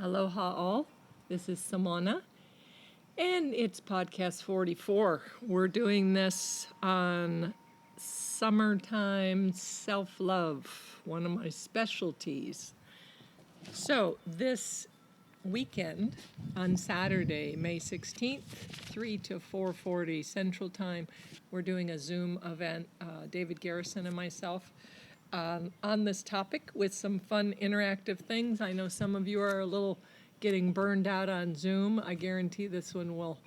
Aloha all. This is Samana, and it's podcast 44. We're doing this on summertime self love, one of my specialties. So, this weekend on Saturday, May 16th, 3 to 4:40 Central Time, we're doing a Zoom event, David Garrison and myself, on this topic with some fun interactive things. I know some of you are a little getting burned out on Zoom. I guarantee this one will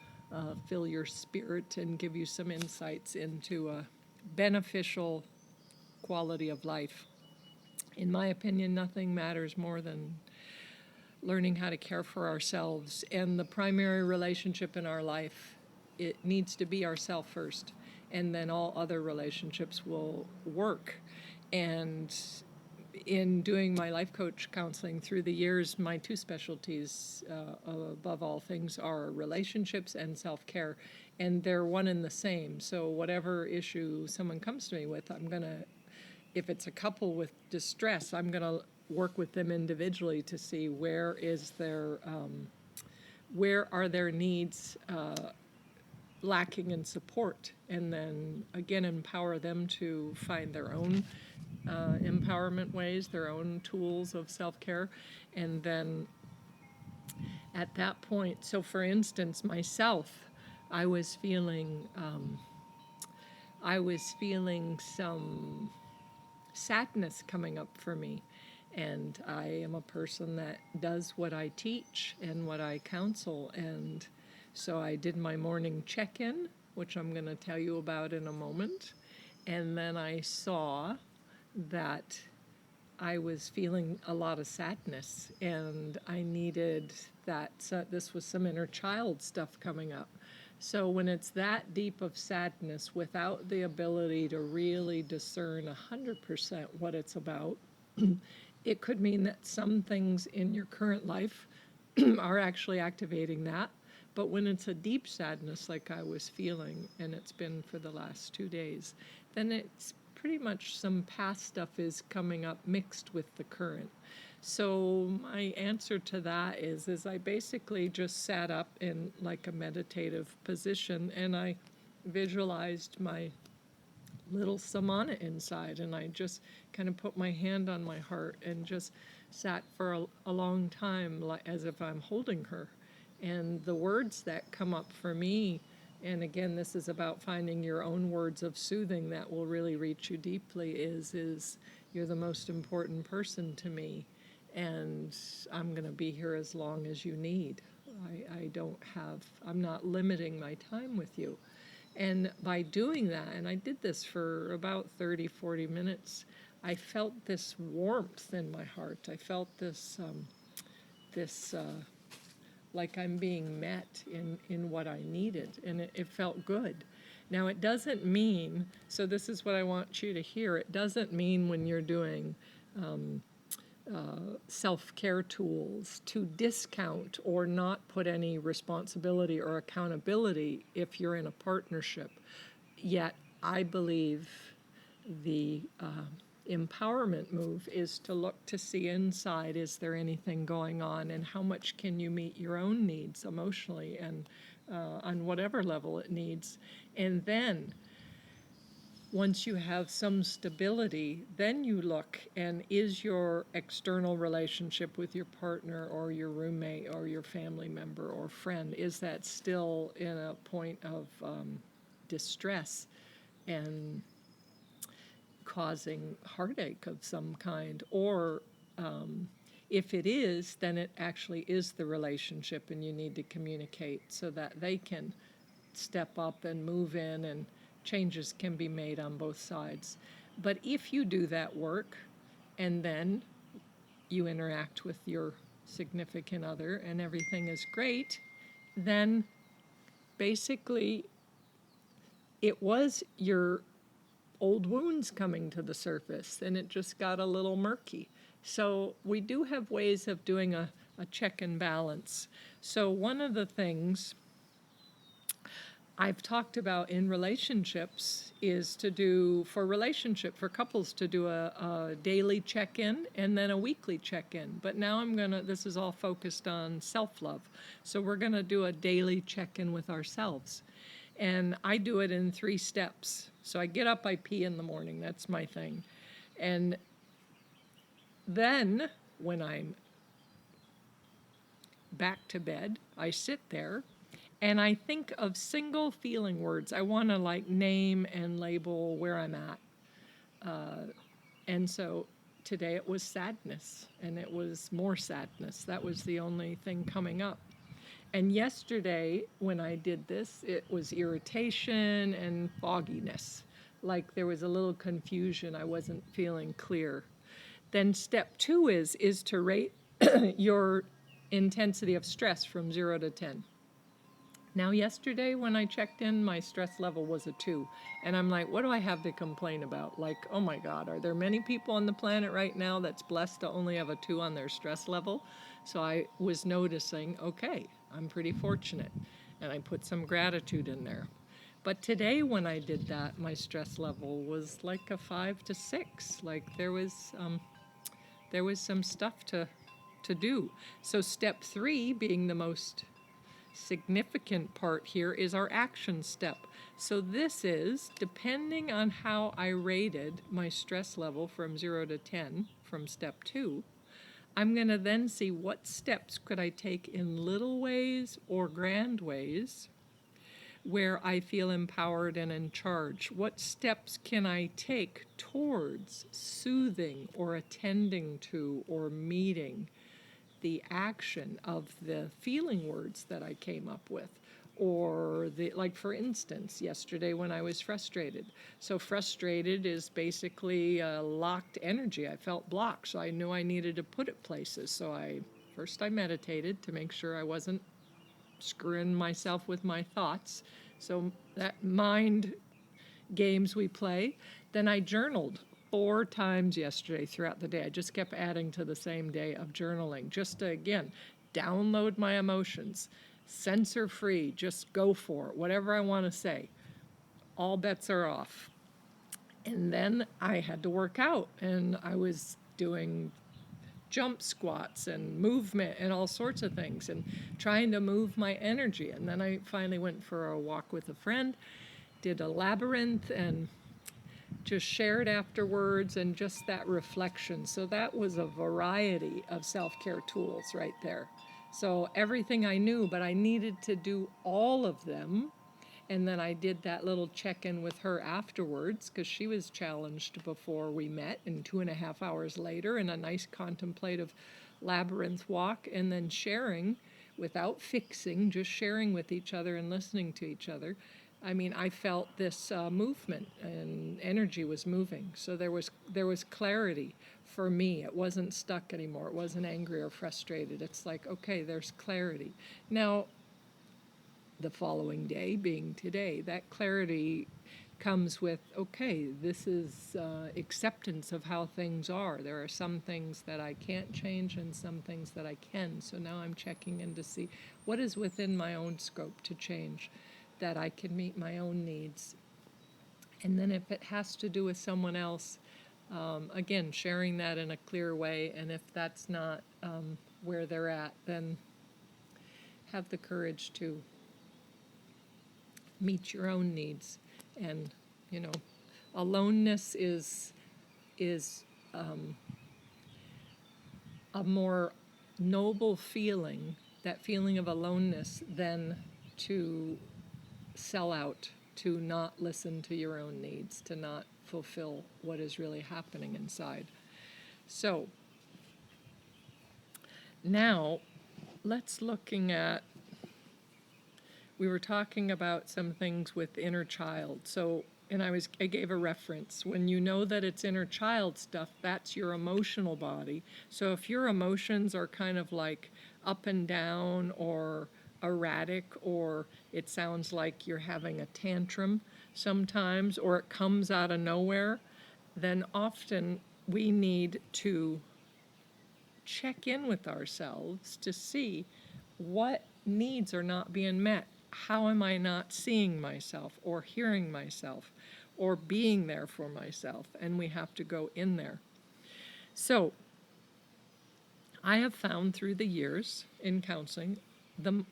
fill your spirit and give you some insights into a beneficial quality of life. In my opinion, nothing matters more than learning how to care for ourselves. And the primary relationship in our life, it needs to be ourself first, and then all other relationships will work. And in doing my life coach counseling through the years, my two specialties, above all things, are relationships and self-care, and they're one and the same. So whatever issue someone comes to me with, if it's a couple with distress, I'm gonna work with them individually to see where are their needs lacking in support, and then again empower them to find their own empowerment ways, their own tools of self-care. And then at that point, so for instance, myself, I was feeling some sadness coming up for me. And I am a person that does what I teach and what I counsel. And so I did my morning check-in, which I'm going to tell you about in a moment. And then I saw that I was feeling a lot of sadness, and I needed that. So this was some inner child stuff coming up. So when it's that deep of sadness without the ability to really discern 100% what it's about, it could mean that some things in your current life are actually activating that. But when it's a deep sadness like I was feeling, and it's been for the last 2 days, then it's pretty much some past stuff is coming up mixed with the current. So my answer to that is I basically just sat up in like a meditative position, and I visualized my little samana inside, and I just kind of put my hand on my heart and just sat for a long time, like as if I'm holding her. And the words that come up for me, and again, this is about finding your own words of soothing that will really reach you deeply, is you're the most important person to me, and I'm going to be here as long as you need. I'm not limiting my time with you. And by doing that, and I did this for about 30, 40 minutes, I felt this warmth in my heart. I felt this like I'm being met in what I needed, and it felt good. Now, it doesn't mean, so this is what I want you to hear, it doesn't mean when you're doing self-care tools to discount or not put any responsibility or accountability if you're in a partnership. Yet, I believe the empowerment move is to look to see inside, is there anything going on, and how much can you meet your own needs emotionally and on whatever level it needs. And then once you have some stability, then you look, and is your external relationship with your partner or your roommate or your family member or friend, is that still in a point of distress and causing heartache of some kind? Or if it is, then it actually is the relationship, and you need to communicate so that they can step up and move in, and changes can be made on both sides. But if you do that work and then you interact with your significant other and everything is great, then basically it was your old wounds coming to the surface, and it just got a little murky. So we do have ways of doing a check and balance. So one of the things I've talked about in relationships is to do, for couples to do a daily check-in and then a weekly check-in. But now this is all focused on self-love. So we're gonna do a daily check-in with ourselves. And I do it in 3 steps. So I get up, I pee in the morning, that's my thing. And then when I'm back to bed, I sit there and I think of single feeling words. I want to like name and label where I'm at. And so today it was sadness, and it was more sadness. That was the only thing coming up. And yesterday, when I did this, it was irritation and fogginess. Like there was a little confusion. I wasn't feeling clear. Then step 2 is to rate your intensity of stress from 0 to 10. Now, yesterday when I checked in, my stress level was a 2. And I'm like, what do I have to complain about? Like, oh my God, are there many people on the planet right now that's blessed to only have a 2 on their stress level? So I was noticing, okay, I'm pretty fortunate. And I put some gratitude in there. But today when I did that, my stress level was like a 5 to 6. Like there was some stuff to do. So step 3, being the most significant part here, is our action step. So this is, depending on how I rated my stress level from 0 to 10 from step 2, I'm going to then see what steps could I take in little ways or grand ways where I feel empowered and in charge. What steps can I take towards soothing or attending to or meeting the action of the feeling words that I came up with? Or like for instance, yesterday when I was frustrated. So frustrated is basically a locked energy. I felt blocked, so I knew I needed to put it places. So I meditated to make sure I wasn't screwing myself with my thoughts. So that mind games we play. Then I journaled 4 times yesterday throughout the day. I just kept adding to the same day of journaling, just to, again, download my emotions, censor free, just go for it, whatever I want to say. All bets are off. And then I had to work out, and I was doing jump squats and movement and all sorts of things and trying to move my energy. And then I finally went for a walk with a friend, did a labyrinth, and just shared afterwards, and just that reflection. So that was a variety of self-care tools right there. So everything I knew, but I needed to do all of them. And then I did that little check-in with her afterwards, because she was challenged before we met, and 2.5 hours later, in a nice contemplative labyrinth walk, and then sharing without fixing, just sharing with each other and listening to each other. I mean, I felt this movement, and energy was moving. So there was clarity for me. It wasn't stuck anymore. It wasn't angry or frustrated. It's like, okay, there's clarity. Now, the following day, being today, that clarity comes with, okay, this is acceptance of how things are. There are some things that I can't change and some things that I can. So now I'm checking in to see what is within my own scope to change, that I can meet my own needs. And then if it has to do with someone else, again, sharing that in a clear way. And if that's not where they're at, then have the courage to meet your own needs. And aloneness is a more noble feeling, that feeling of aloneness, than to sell out, to not listen to your own needs, to not fulfill what is really happening inside. So now let's looking at, we were talking about some things with inner child. So, and I gave a reference. When you know that it's inner child stuff, that's your emotional body. So if your emotions are kind of like up and down or erratic, or it sounds like you're having a tantrum sometimes, or it comes out of nowhere, then often we need to check in with ourselves to see what needs are not being met. how am I not seeing myself or hearing myself or being there for myself? And we have to go in there. So I have found through the years in counseling,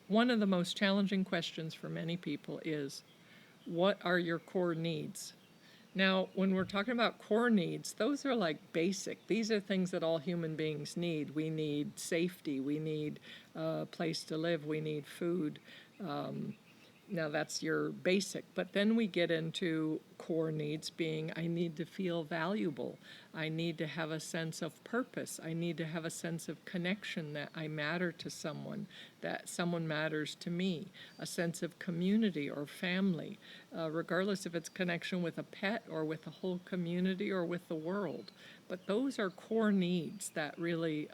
one of the most challenging questions for many people is, what are your core needs? Now, when we're talking about core needs, those are like basic. These are things that all human beings need. We need safety. We need a place to live. We need food. Now that's your basic, but then we get into core needs being, I need to feel valuable. I need to have a sense of purpose. I need to have a sense of connection, that I matter to someone, that someone matters to me, a sense of community or family, regardless if it's connection with a pet or with the whole community or with the world. But those are core needs that really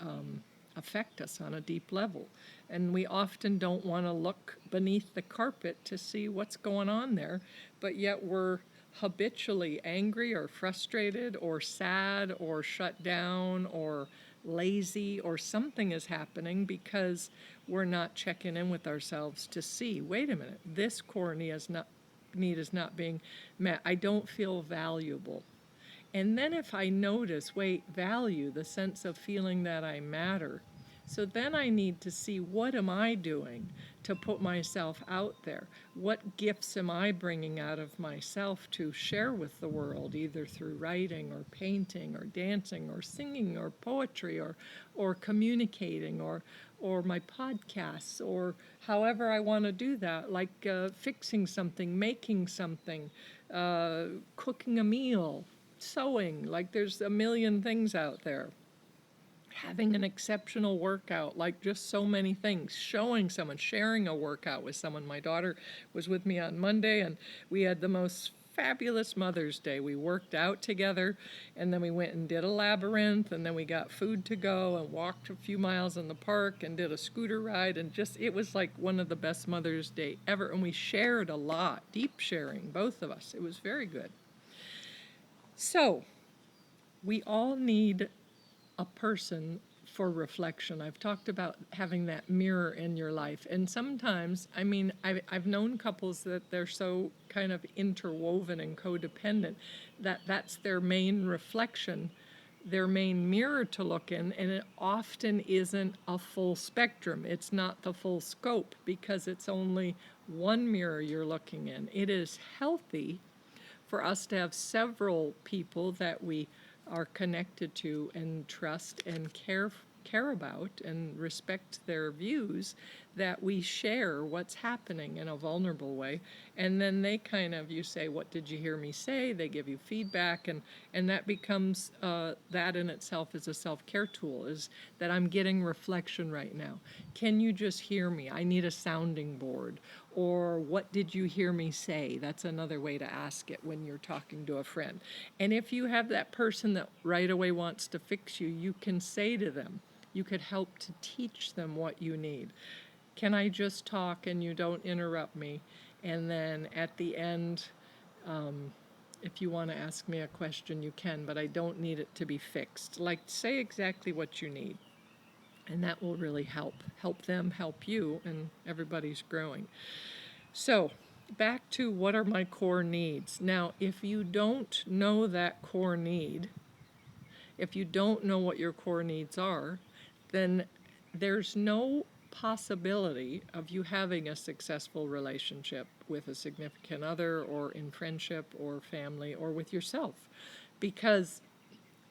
affect us on a deep level. And we often don't want to look beneath the carpet to see what's going on there, but yet we're habitually angry or frustrated or sad or shut down or lazy, or something is happening because we're not checking in with ourselves to see, wait a minute, this core need is not being met. I don't feel valuable. And then if I notice, wait, value, the sense of feeling that I matter, so then I need to see, what am I doing to put myself out there? What gifts am I bringing out of myself to share with the world, either through writing or painting or dancing or singing or poetry or communicating or my podcasts, or however I want to do that, like fixing something, making something, cooking a meal, sewing, like there's a million things out there. Having an exceptional workout, like just so many things. Showing someone, sharing a workout with someone. My daughter was with me on Monday, and we had the most fabulous Mother's Day. We worked out together, and then we went and did a labyrinth, and then we got food to go and walked a few miles in the park and did a scooter ride, and just, it was like one of the best Mother's Day ever. And we shared a lot, deep sharing, both of us. It was very good. So, we all need a person for reflection. I've talked about having that mirror in your life. And sometimes, I mean, I've known couples that they're so kind of interwoven and codependent that that's their main reflection, their main mirror to look in. And it often isn't a full spectrum. It's not the full scope because it's only one mirror you're looking in. It is healthy for us to have several people that we are connected to and trust and care about and respect their views, that we share what's happening in a vulnerable way. And then they kind of, you say, what did you hear me say? They give you feedback, and that becomes, that in itself is a self-care tool, is that I'm getting reflection right now. Can you just hear me? I need a sounding board. Or what did you hear me say? That's another way to ask it when you're talking to a friend. And if you have that person that right away wants to fix you, you can say to them, you could help to teach them what you need. Can I just talk and you don't interrupt me? And then at the end, if you want to ask me a question, you can, but I don't need it to be fixed. Like, say exactly what you need. And that will really help them, help you, and everybody's growing. So, back to what are my core needs. Now, if you don't know that core need, if you don't know what your core needs are, then there's no possibility of you having a successful relationship with a significant other, or in friendship or family, or with yourself, because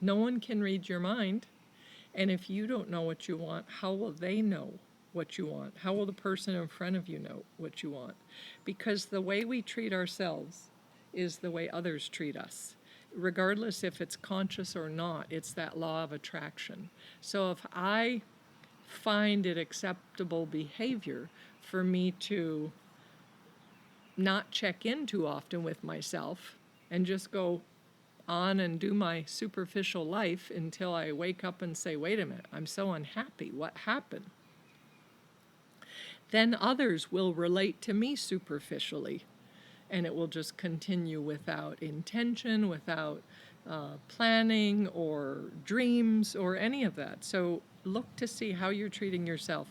no one can read your mind. And if you don't know what you want, how will they know what you want? How will the person in front of you know what you want? Because the way we treat ourselves is the way others treat us. Regardless if it's conscious or not, it's that law of attraction. So if I find it acceptable behavior for me to not check in too often with myself and just go on and do my superficial life until I wake up and say, wait a minute, I'm so unhappy. What happened? Then others will relate to me superficially, and it will just continue without intention, without planning or dreams or any of that. So look to see how you're treating yourself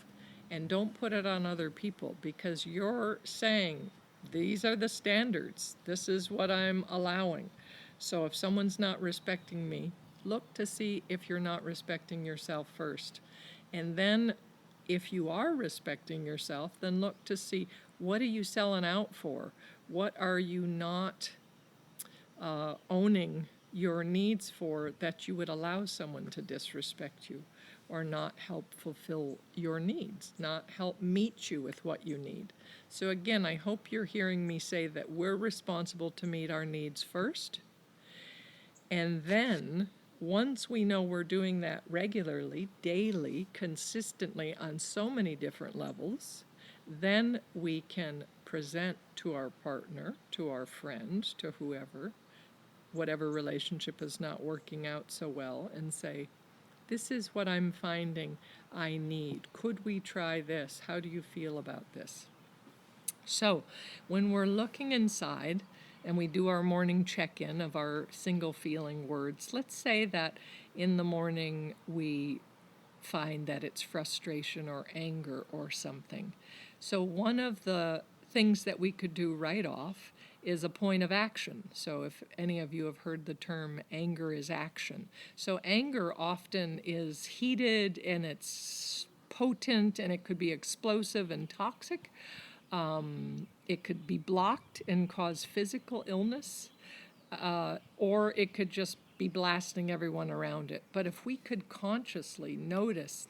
and don't put it on other people, because you're saying, these are the standards. This is what I'm allowing. So if someone's not respecting me, look to see if you're not respecting yourself first. And then if you are respecting yourself, then look to see, what are you selling out for? What are you not owning your needs for, that you would allow someone to disrespect you or not help fulfill your needs, not help meet you with what you need? So again, I hope you're hearing me say that we're responsible to meet our needs first. And then once we know we're doing that regularly, daily, consistently on so many different levels, then we can present to our partner, to our friend, to whoever, whatever relationship is not working out so well, and say, this is what I'm finding I need. Could we try this? How do you feel about this? So when we're looking inside and we do our morning check-in of our single feeling words, let's say that in the morning we find that it's frustration or anger or something. So one of the things that we could do right off is a point of action. So if any of you have heard the term anger is action. So anger often is heated and it's potent and it could be explosive and toxic. It could be blocked and cause physical illness, or it could just be blasting everyone around it. But if we could consciously notice,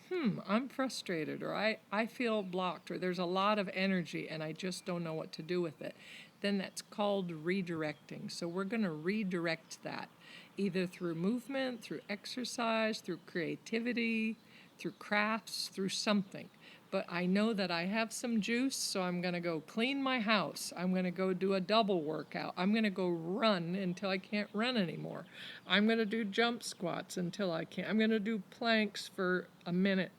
I'm frustrated, or I feel blocked, or there's a lot of energy and I just don't know what to do with it, then that's called redirecting. So we're going to redirect that either through movement, through exercise, through creativity, through crafts, through something. But I know that I have some juice, so I'm going to go clean my house. I'm going to go do a double workout. I'm going to go run until I can't run anymore. I'm going to do jump squats until I can't. I'm going to do planks for a minute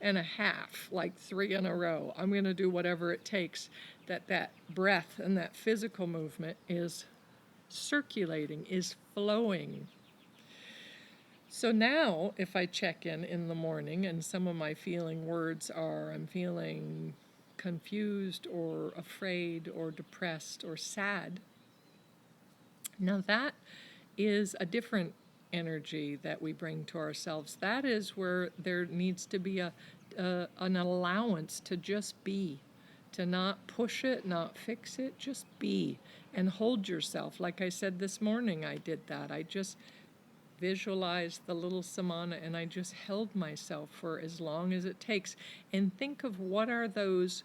and a half, like 3 in a row. I'm going to do whatever it takes, that breath and that physical movement is circulating, is flowing. So now, if I check in the morning and some of my feeling words are, I'm feeling confused or afraid or depressed or sad, now that is a different energy that we bring to ourselves. That is where there needs to be an allowance to just be, to not push it, not fix it, just be and hold yourself. Like I said this morning, I did that. I just visualized the little samana and I just held myself for as long as it takes, and think of what are those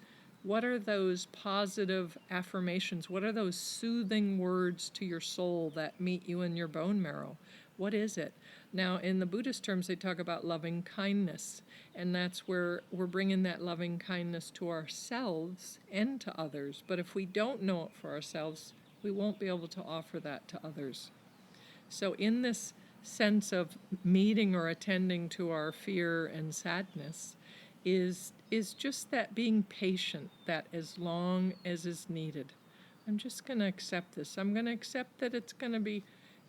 positive affirmations, what are those soothing words to your soul that meet you in your bone marrow. What is it? Now in the Buddhist terms they talk about loving kindness, and that's where we're bringing that loving kindness to ourselves and to others. But if we don't know it for ourselves, we won't be able to offer that to others. So in this sense of meeting or attending to our fear and sadness is just that being patient, that as long as is needed. I'm just going to accept this. I'm going to accept that it's going to be,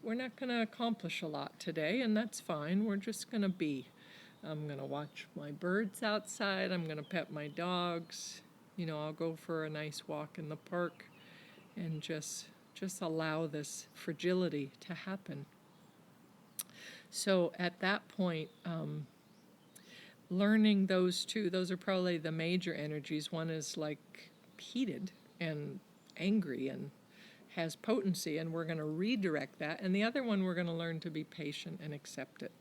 we're not going to accomplish a lot today, and that's fine. We're just going to be. I'm going to watch my birds outside. I'm going to pet my dogs. I'll go for a nice walk in the park and just allow this fragility to happen. So at that point, learning those two, those are probably the major energies. One is like heated and angry and has potency, and we're going to redirect that. And the other one, we're going to learn to be patient and accept it.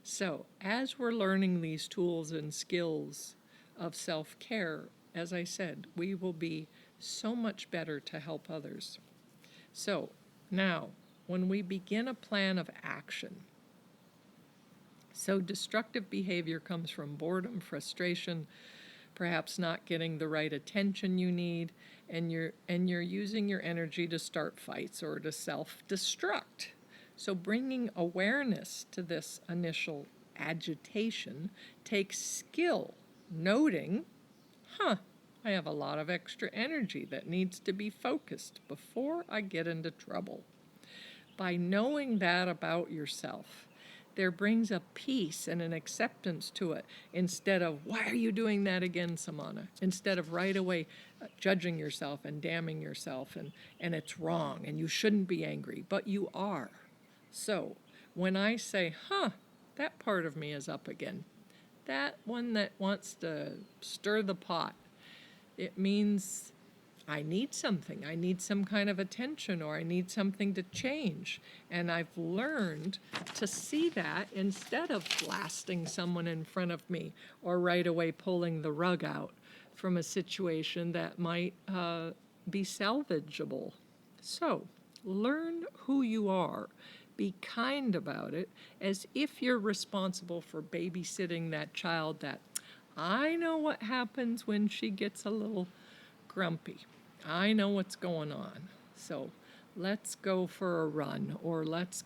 So as we're learning these tools and skills of self-care, as I said, we will be so much better to help others. So now, when we begin a plan of action, so destructive behavior comes from boredom, frustration, perhaps not getting the right attention you need, and you're using your energy to start fights or to self-destruct. So bringing awareness to this initial agitation takes skill, noting, I have a lot of extra energy that needs to be focused before I get into trouble. By knowing that about yourself, there brings a peace and an acceptance to it, instead of, why are you doing that again, Samana? Instead of right away judging yourself and damning yourself, and it's wrong and you shouldn't be angry, but you are. So when I say, that part of me is up again, that one that wants to stir the pot, it means I need something. I need some kind of attention, or I need something to change. And I've learned to see that instead of blasting someone in front of me or right away pulling the rug out from a situation that might be salvageable. So learn who you are. Be kind about it, as if you're responsible for babysitting that child that I know what happens when she gets a little grumpy. I know what's going on. So let's go for a run, or let's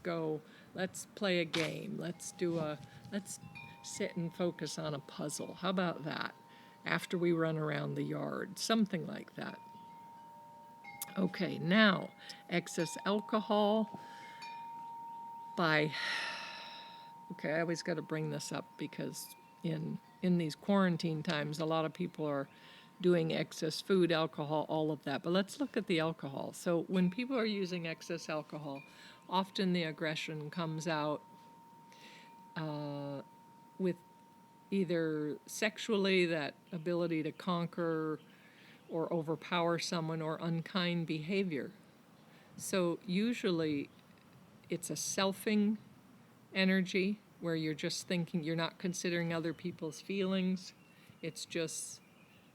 play a game. Let's sit and focus on a puzzle. How about that? After we run around the yard, something like that. Okay, now, excess alcohol I always got to bring this up because in these quarantine times, a lot of people are doing excess food, alcohol, all of that. But let's look at the alcohol. So when people are using excess alcohol, often the aggression comes out with either sexually, that ability to conquer or overpower someone, or unkind behavior. So usually it's a selfing energy where you're just thinking, you're not considering other people's feelings. It's just,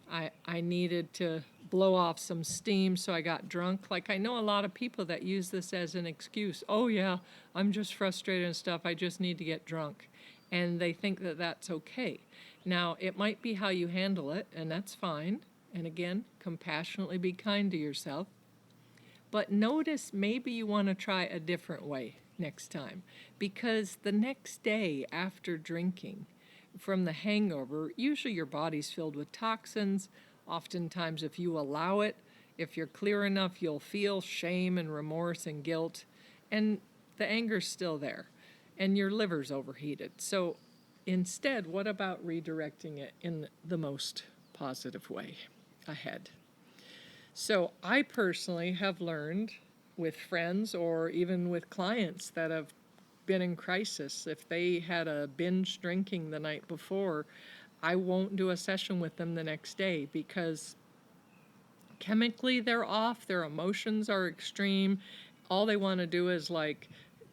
I needed to blow off some steam, so I got drunk. Like, I know a lot of people that use this as an excuse. Oh yeah, I'm just frustrated and stuff, I just need to get drunk. And they think that that's okay. Now, it might be how you handle it, and that's fine. And again, compassionately be kind to yourself. But notice maybe you want to try a different way next time, because the next day after drinking, from the hangover, usually your body's filled with toxins. Oftentimes, if you allow it, if you're clear enough, you'll feel shame and remorse and guilt, and the anger's still there, and your liver's overheated. So instead, what about redirecting it in the most positive way ahead? So I personally have learned with friends, or even with clients that have been in crisis, if they had a binge drinking the night before, I won't do a session with them the next day, because chemically they're off, their emotions are extreme. All they want to do is, like,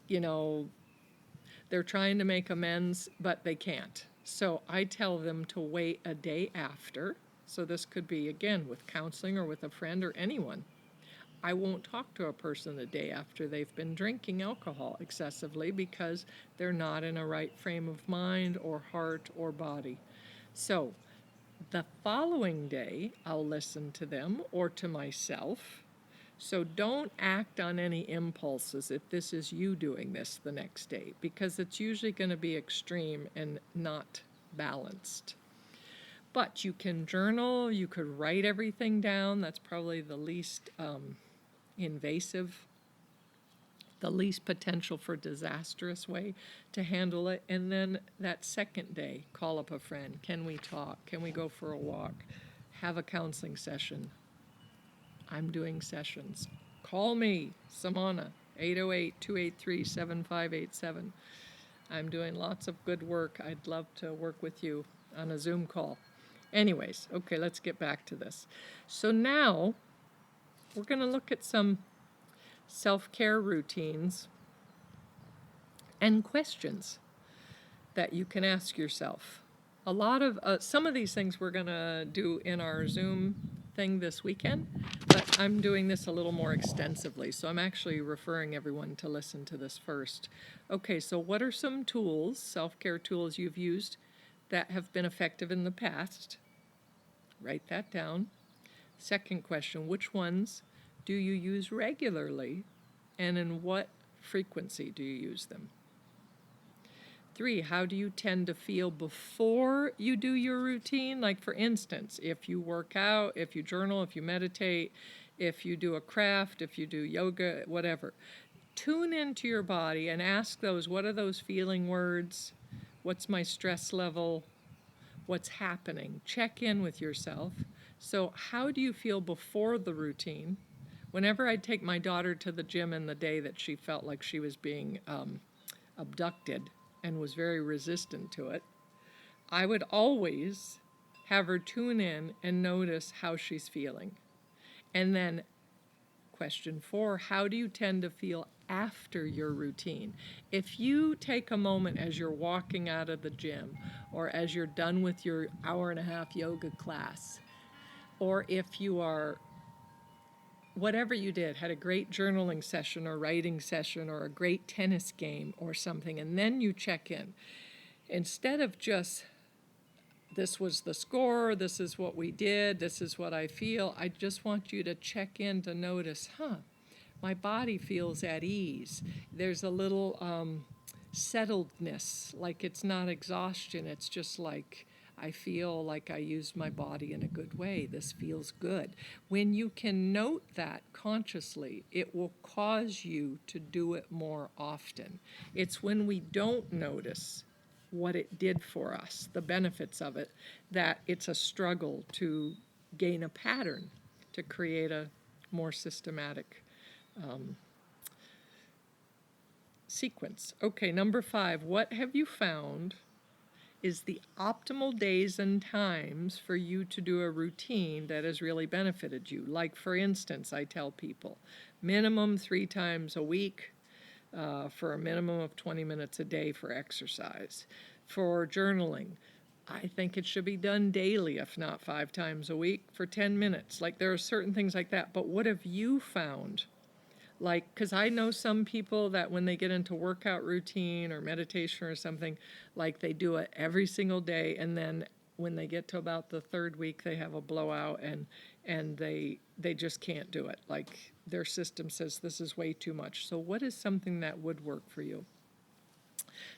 they're trying to make amends, but they can't. So I tell them to wait a day after. So this could be, again, with counseling or with a friend or anyone. I won't talk to a person the day after they've been drinking alcohol excessively, because they're not in a right frame of mind or heart or body. So the following day, I'll listen to them or to myself. So don't act on any impulses if this is you doing this the next day, because it's usually going to be extreme and not balanced. But you can journal, you could write everything down. That's probably the least invasive, the least potential for disastrous way to handle it. And then that second day, call up a friend. Can we talk? Can we go for a walk? Have a counseling session. I'm doing sessions. Call me, Samana, 808-283-7587. I'm doing lots of good work. I'd love to work with you on a Zoom call. Anyways, okay, let's get back to this. So now we're going to look at some self-care routines and questions that you can ask yourself. A lot of some of these things we're going to do in our Zoom thing this weekend, but I'm doing this a little more extensively, so I'm actually referring everyone to listen to this first. Okay, so what are some tools, self-care tools you've used that have been effective in the past? Write that down. Second question, which ones do you use regularly, and in what frequency do you use them? 3, how do you tend to feel before you do your routine? Like, for instance, if you work out, if you journal, if you meditate, if you do a craft, if you do yoga, whatever. tune into your body and ask those, what are those feeling words? What's my stress level? What's happening? Check in with yourself. So how do you feel before the routine? Whenever I'd take my daughter to the gym in the day that she felt like she was being abducted and was very resistant to it, I would always have her tune in and notice how she's feeling. And then question 4, how do you tend to feel after your routine? If you take a moment as you're walking out of the gym, or as you're done with your hour-and-a-half yoga class, or if you are, whatever you did, had a great journaling session or writing session or a great tennis game or something, and then you check in, instead of just, this was the score, this is what we did, this is what I feel, I just want you to check in to notice, my body feels at ease. There's a little settledness, like it's not exhaustion, it's just like I feel like I used my body in a good way. This feels good. When you can note that consciously, it will cause you to do it more often. It's when we don't notice what it did for us, the benefits of it, that it's a struggle to gain a pattern, to create a more systematic sequence. Okay, number 5, what have you found is the optimal days and times for you to do a routine that has really benefited you? Like, for instance, I tell people, minimum 3 times a week, for a minimum of 20 minutes a day for exercise. For journaling, I think it should be done daily, if not 5 times a week, for 10 minutes. Like, there are certain things like that. But what have you found? Like, because I know some people that when they get into workout routine or meditation or something, like they do it every single day, and then when they get to about the 3rd week, they have a blowout and they just can't do it. Like, their system says this is way too much. So what is something that would work for you?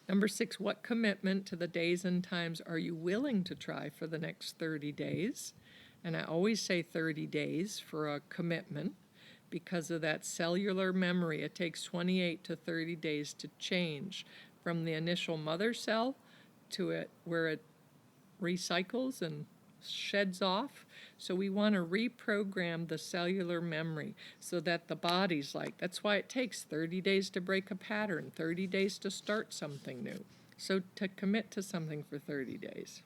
Number 6, what commitment to the days and times are you willing to try for the next 30 days? And I always say 30 days for a commitment, because of that cellular memory. It takes 28 to 30 days to change from the initial mother cell to it where it recycles and sheds off. So we want to reprogram the cellular memory so that the body's like, that's why it takes 30 days to break a pattern, 30 days to start something new. So to commit to something for 30 days.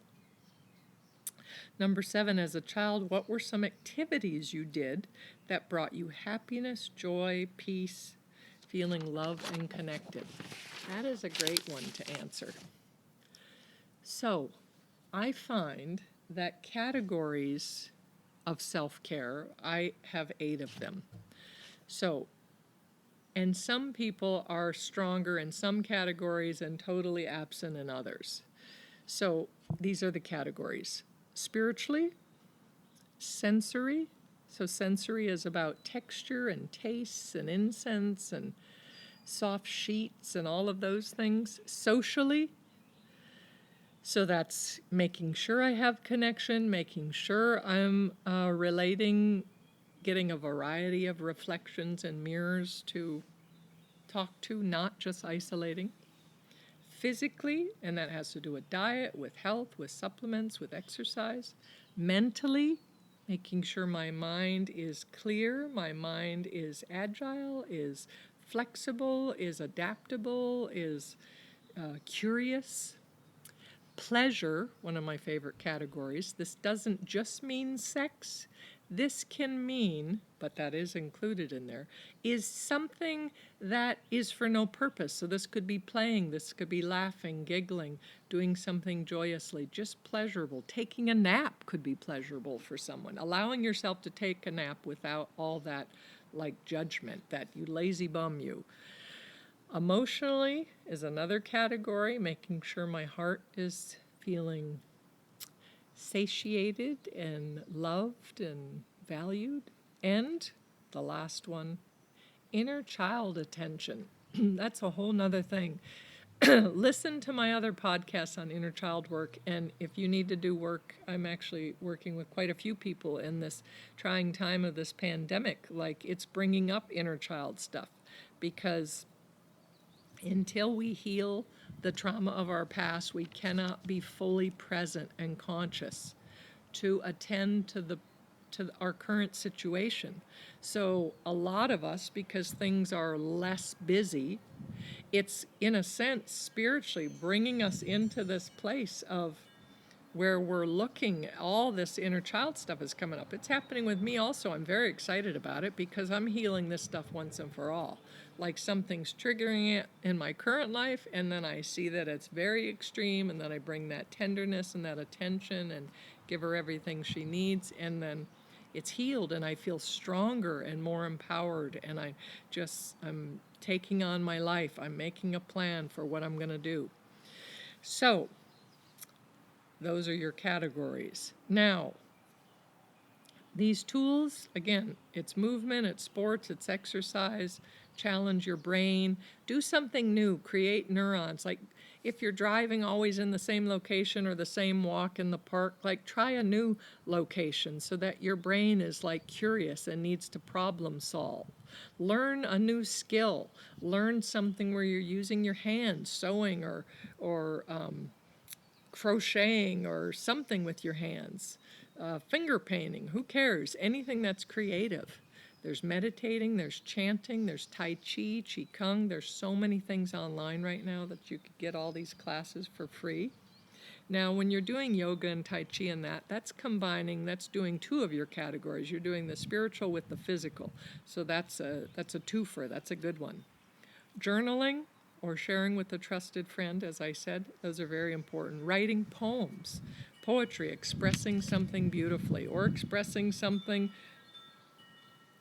Number 7, as a child, what were some activities you did that brought you happiness, joy, peace, feeling loved and connected? That is a great one to answer. So, I find that categories of self-care, I have 8 of them. So, and some people are stronger in some categories and totally absent in others. So, these are the categories. Spiritually, sensory. So sensory is about texture and tastes and incense and soft sheets and all of those things. Socially, so that's making sure I have connection, making sure I'm relating, getting a variety of reflections and mirrors to talk to, not just isolating. Physically, and that has to do with diet, with health, with supplements, with exercise. Mentally, making sure my mind is clear, my mind is agile, is flexible, is adaptable, is curious. Pleasure, one of my favorite categories. This doesn't just mean sex. This can mean, but that is included in there, is something that is for no purpose. So this could be playing, this could be laughing, giggling, doing something joyously, just pleasurable. Taking a nap could be pleasurable for someone. Allowing yourself to take a nap without all that like judgment, that you lazy bum you. Emotionally is another category, making sure my heart is feeling satiated and loved and valued. And the last one, inner child attention. That's a whole nother thing. Listen to my other podcasts on inner child work, and if you need to do work, I'm actually working with quite a few people in this trying time of this pandemic. Like, it's bringing up inner child stuff. because until we heal the trauma of our past, we cannot be fully present and conscious to attend to our current situation. So a lot of us, because things are less busy, it's in a sense spiritually bringing us into this place of where we're looking, all this inner child stuff is coming up. It's happening with me also. I'm very excited about it because I'm healing this stuff once and for all. Like something's triggering it in my current life, and then I see that it's very extreme, and then I bring that tenderness and that attention and give her everything she needs, and then it's healed, and I feel stronger and more empowered, and I'm taking on my life. I'm making a plan for what I'm going to do. So those are your categories. Now, these tools, again, it's movement, it's sports, it's exercise, challenge your brain, do something new, create neurons. Like if you're driving always in the same location or the same walk in the park, like try a new location so that your brain is like curious and needs to problem solve. Learn a new skill. Learn something where you're using your hands, sewing or crocheting or something with your hands, finger painting, who cares? Anything that's creative. There's meditating, there's chanting, there's Tai Chi, Qigong. There's so many things online right now that you could get all these classes for free. Now, when you're doing yoga and Tai Chi and that's doing two of your categories. You're doing the spiritual with the physical. So that's a twofer, that's a good one. Journaling or sharing with a trusted friend, as I said, those are very important. Writing poems, poetry, expressing something beautifully, or expressing something,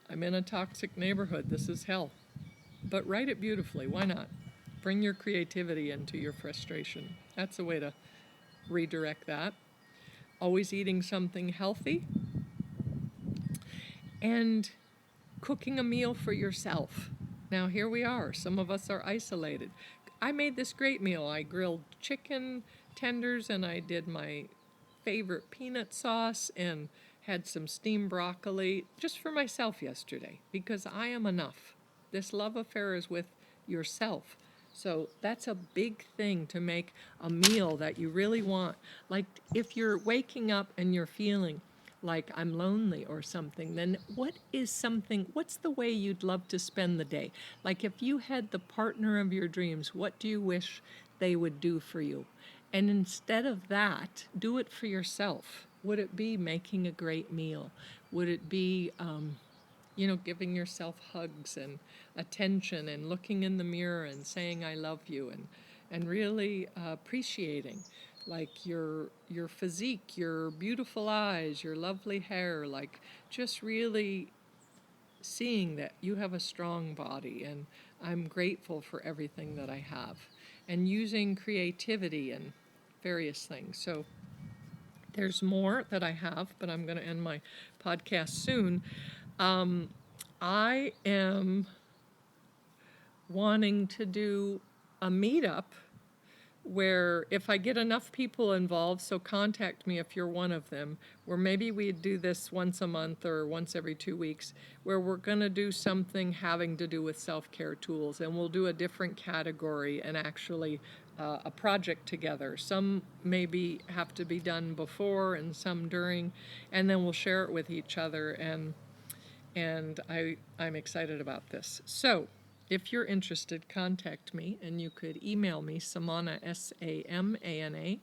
I'm in a toxic neighborhood, this is hell. But write it beautifully, why not? Bring your creativity into your frustration. That's a way to redirect that. Always eating something healthy. And cooking a meal for yourself. Now here we are, some of us are isolated. I made this great meal. I grilled chicken tenders and I did my favorite peanut sauce and had some steamed broccoli just for myself yesterday because I am enough. This love affair is with yourself. So that's a big thing, to make a meal that you really want. Like if you're waking up and you're feeling like I'm lonely or something, then what's the way you'd love to spend the day? Like if you had the partner of your dreams, what do you wish they would do for you? And instead of that, do it for yourself. Would it be making a great meal? Would it be, giving yourself hugs and attention and looking in the mirror and saying I love you and really appreciating like your physique, your beautiful eyes, your lovely hair, like just really seeing that you have a strong body and I'm grateful for everything that I have, and using creativity and various things. So there's more that I have, but I'm going to end my podcast soon. I am wanting to do a meetup where if I get enough people involved, so contact me if you're one of them, where maybe we'd do this once a month or once every 2 weeks, where we're going to do something having to do with self-care tools, and we'll do a different category and actually a project together. Some maybe have to be done before and some during, and then we'll share it with each other, and I'm excited about this. So if you're interested, contact me, and you could email me, Samana, Samana,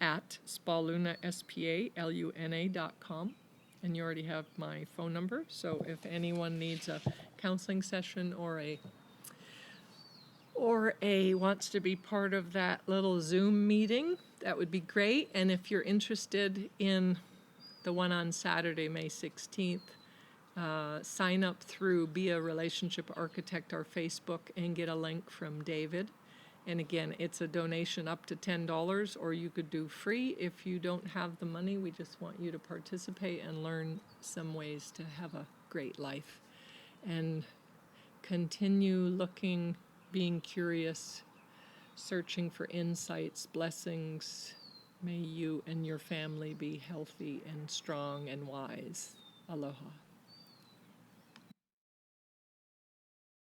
at spaluna, spaluna.com. And you already have my phone number, so if anyone needs a counseling session or wants to be part of that little Zoom meeting, that would be great. And if you're interested in the one on Saturday, May 16th, sign up through Be a Relationship Architect, our Facebook, and get a link from David. And again, it's a donation up to $10, or you could do free if you don't have the money. We just want you to participate and learn some ways to have a great life. And continue looking, being curious, searching for insights, blessings. May you and your family be healthy and strong and wise. Aloha.